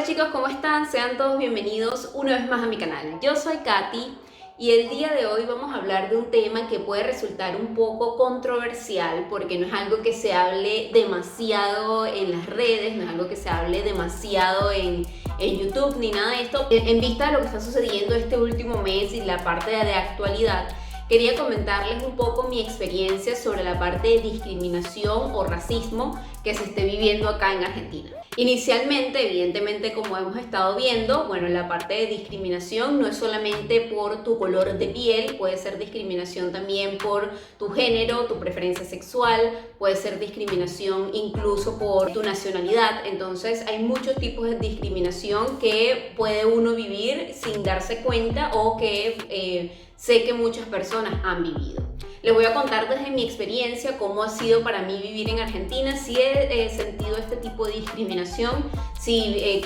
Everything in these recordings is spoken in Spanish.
chicos, ¿cómo están? Sean todos bienvenidos una vez más a mi canal. Yo soy Katy y el día de hoy vamos a hablar de un tema que puede resultar un poco controversial porque no es algo que se hable demasiado en las redes, no es algo que se hable demasiado en YouTube ni nada de esto. En vista de lo que está sucediendo este último mes y la parte de actualidad, quería comentarles un poco mi experiencia sobre la parte de discriminación o racismo que se esté viviendo acá en Argentina. Inicialmente, evidentemente, como hemos estado viendo, bueno, la parte de discriminación no es solamente por tu color de piel, puede ser discriminación también por tu género, tu preferencia sexual, puede ser discriminación incluso por tu nacionalidad. Entonces hay muchos tipos de discriminación que puede uno vivir sin darse cuenta o que sé que muchas personas han vivido. Les voy a contar desde mi experiencia cómo ha sido para mí vivir en Argentina, si he sentido este tipo de discriminación,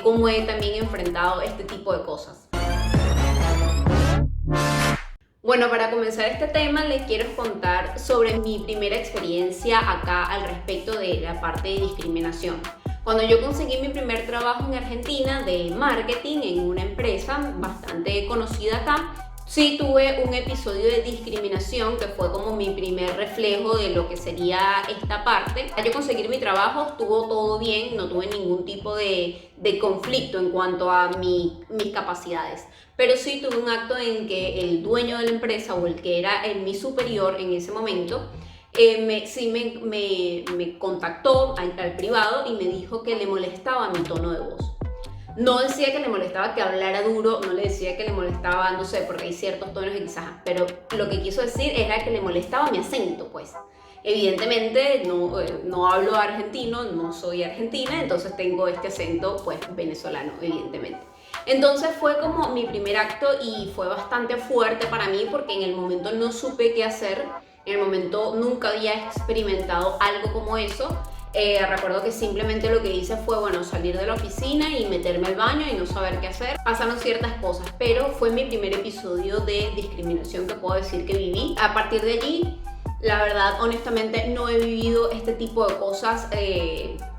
cómo he también enfrentado este tipo de cosas. Bueno, para comenzar este tema les quiero contar sobre mi primera experiencia acá al respecto de la parte de discriminación. Cuando yo conseguí mi primer trabajo en Argentina de marketing en una empresa bastante conocida acá, sí tuve un episodio de discriminación que fue como mi primer reflejo de lo que sería esta parte. Al yo conseguir mi trabajo estuvo todo bien, no tuve ningún tipo de conflicto en cuanto a mis capacidades. Pero sí tuve un acto en que el dueño de la empresa o el que era mi superior en ese momento me contactó al privado y me dijo que le molestaba mi tono de voz. No decía que le molestaba que hablara duro, no le decía que le molestaba, no sé, porque hay ciertos tonos que quizás, pero lo que quiso decir era que le molestaba mi acento, pues. Evidentemente no hablo argentino, no soy argentina, entonces tengo este acento, pues, venezolano, evidentemente. Entonces fue como mi primer acto y fue bastante fuerte para mí porque en el momento no supe qué hacer, en el momento nunca había experimentado algo como eso. Recuerdo que simplemente lo que hice fue, bueno, salir de la oficina y meterme al baño y no saber qué hacer. Pasaron ciertas cosas, pero fue mi primer episodio de discriminación que puedo decir que viví. A partir de allí, la verdad, honestamente, no he vivido este tipo de cosas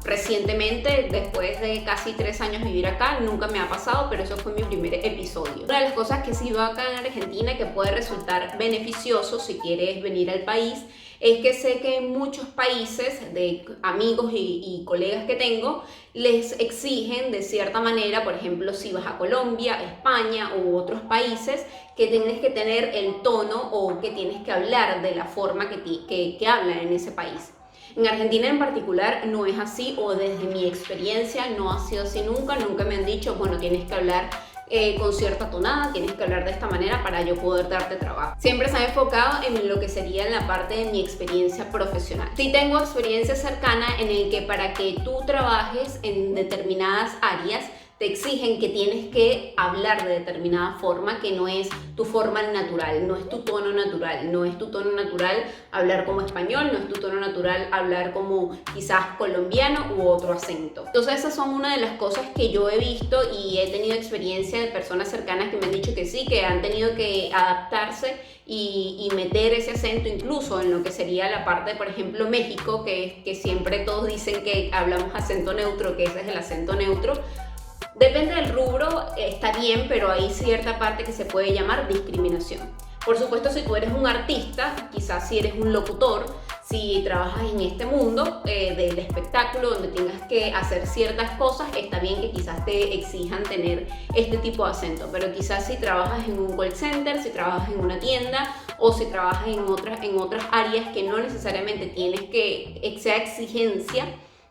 recientemente. Después de casi 3 años vivir acá, nunca me ha pasado, pero eso fue mi primer episodio. Una de las cosas que sí veo acá en Argentina que puede resultar beneficioso si quieres venir al país es que sé que en muchos países, de amigos y colegas que tengo, les exigen de cierta manera, por ejemplo, si vas a Colombia, España u otros países, que tienes que tener el tono o que tienes que hablar de la forma que hablan en ese país. En Argentina en particular no es así, o desde mi experiencia no ha sido así nunca me han dicho, bueno, tienes que hablar con cierta tonada, tienes que hablar de esta manera para yo poder darte trabajo. Siempre se ha enfocado en lo que sería la parte de mi experiencia profesional. Sí tengo experiencia cercana en el que para que tú trabajes en determinadas áreas te exigen que tienes que hablar de determinada forma que no es tu forma natural, no es tu tono natural, no es tu tono natural hablar como español, no es tu tono natural hablar como quizás colombiano u otro acento. Entonces esas son una de las cosas que yo he visto y he tenido experiencia de personas cercanas que me han dicho que sí, que han tenido que adaptarse y meter ese acento incluso en lo que sería la parte, por ejemplo, México, que siempre todos dicen que hablamos acento neutro, que ese es el acento neutro. Depende del rubro, está bien, pero hay cierta parte que se puede llamar discriminación. Por supuesto, si tú eres un artista, quizás si eres un locutor, si trabajas en este mundo del espectáculo donde tengas que hacer ciertas cosas, está bien que quizás te exijan tener este tipo de acento, pero quizás si trabajas en un call center, si trabajas en una tienda o si trabajas en otras áreas que no necesariamente tienes que sea exigencia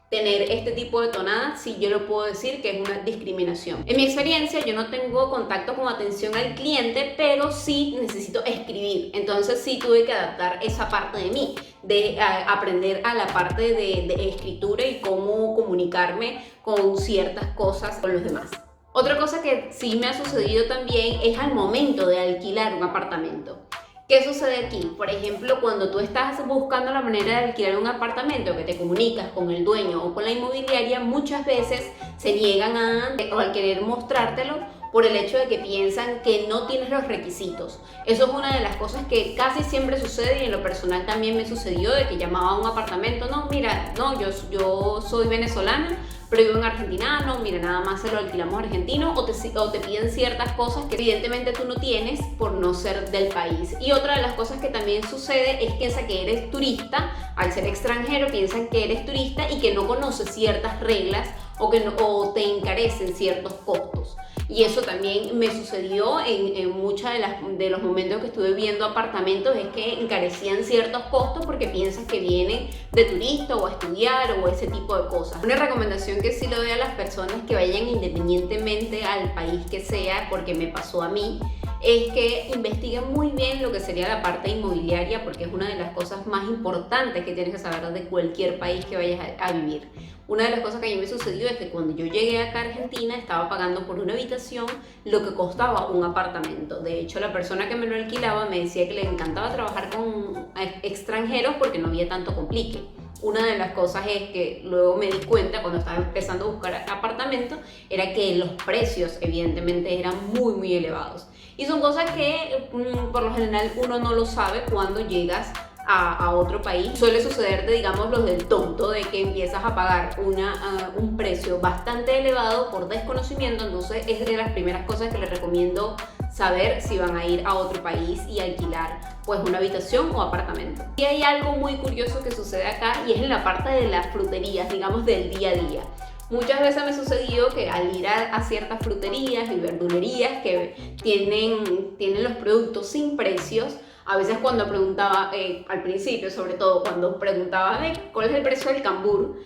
tener este tipo de tonada, sí yo lo puedo decir que es una discriminación. En mi experiencia yo no tengo contacto con atención al cliente, pero sí necesito escribir. Entonces sí tuve que adaptar esa parte de mí, de aprender a la parte de escritura y cómo comunicarme con ciertas cosas con los demás. Otra cosa que sí me ha sucedido también es al momento de alquilar un apartamento. ¿Qué sucede aquí? Por ejemplo, cuando tú estás buscando la manera de alquilar un apartamento, que te comunicas con el dueño o con la inmobiliaria, muchas veces se niegan al querer mostrártelo por el hecho de que piensan que no tienes los requisitos. Eso es una de las cosas que casi siempre sucede y en lo personal también me sucedió, de que llamaba a un apartamento, no, mira, no, yo soy venezolana, pero vivo en Argentina, no, mira, nada más se lo alquilamos argentino, o te piden ciertas cosas que evidentemente tú no tienes por no ser del país. Y otra de las cosas que también sucede es que piensa que eres turista, al ser extranjero piensan que eres turista y que no conoces ciertas reglas o te encarecen ciertos costos. Y eso también me sucedió en muchos de los momentos que estuve viendo apartamentos, es que encarecían ciertos costos porque piensan que vienen de turista o a estudiar o ese tipo de cosas. Una recomendación que sí le doy a las personas que vayan independientemente al país que sea, porque me pasó a mí, es que investiguen muy bien lo que sería la parte inmobiliaria, porque es una de las cosas más importantes que tienes que saber de cualquier país que vayas a vivir. Una de las cosas que a mí me sucedió es que cuando yo llegué acá a Argentina estaba pagando por una habitación lo que costaba un apartamento. De hecho, la persona que me lo alquilaba me decía que le encantaba trabajar con extranjeros porque no había tanto complique. Una de las cosas es que luego me di cuenta cuando estaba empezando a buscar apartamentos era que los precios evidentemente eran muy elevados. Y son cosas que por lo general uno no lo sabe cuando llegas a otro país. Suele suceder, digamos, los del tonto, de que empiezas a pagar un precio bastante elevado por desconocimiento. Entonces es de las primeras cosas que les recomiendo saber si van a ir a otro país y alquilar pues una habitación o apartamento. Y hay algo muy curioso que sucede acá y es en la parte de las fruterías, digamos, del día a día. Muchas veces me ha sucedido que al ir a ciertas fruterías y verdulerías que tienen los productos sin precios, a veces cuando preguntaba, al principio sobre todo, cuando preguntaba cuál es el precio del cambur,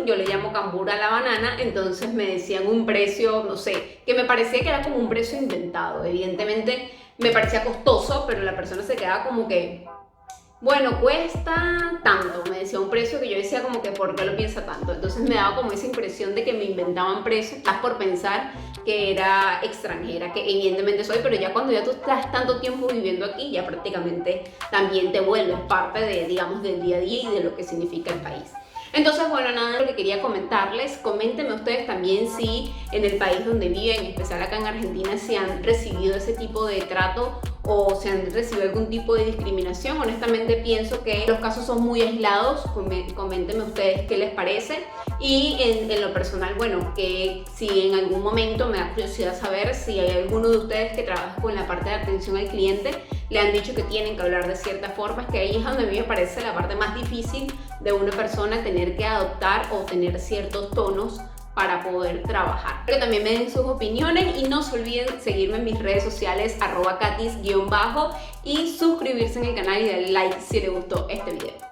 yo le llamo cambur a la banana, entonces me decían un precio, no sé, que me parecía que era como un precio inventado. Evidentemente me parecía costoso, pero la persona se quedaba como que, bueno, cuesta tanto, me decía un precio que yo decía como que ¿por qué lo piensa tanto? Entonces me daba como esa impresión de que me inventaban precios, más por pensar que era extranjera, que evidentemente soy, pero ya cuando ya tú estás tanto tiempo viviendo aquí, ya prácticamente también te vuelves parte de, digamos, del día a día y de lo que significa el país. Entonces, bueno, nada, lo que quería comentarles, coméntenme ustedes también si en el país donde viven, en especial acá en Argentina, si han recibido ese tipo de trato o si han recibido algún tipo de discriminación. Honestamente pienso que los casos son muy aislados, coméntenme ustedes qué les parece. Y en lo personal, bueno, que si en algún momento me da curiosidad saber si hay alguno de ustedes que trabaja con la parte de atención al cliente, le han dicho que tienen que hablar de ciertas formas, que ahí es donde a mí me parece la parte más difícil de una persona tener que adoptar o tener ciertos tonos para poder trabajar. Pero también me den sus opiniones y no se olviden seguirme en mis redes sociales @katis_ y suscribirse en el canal y darle like si les gustó este video.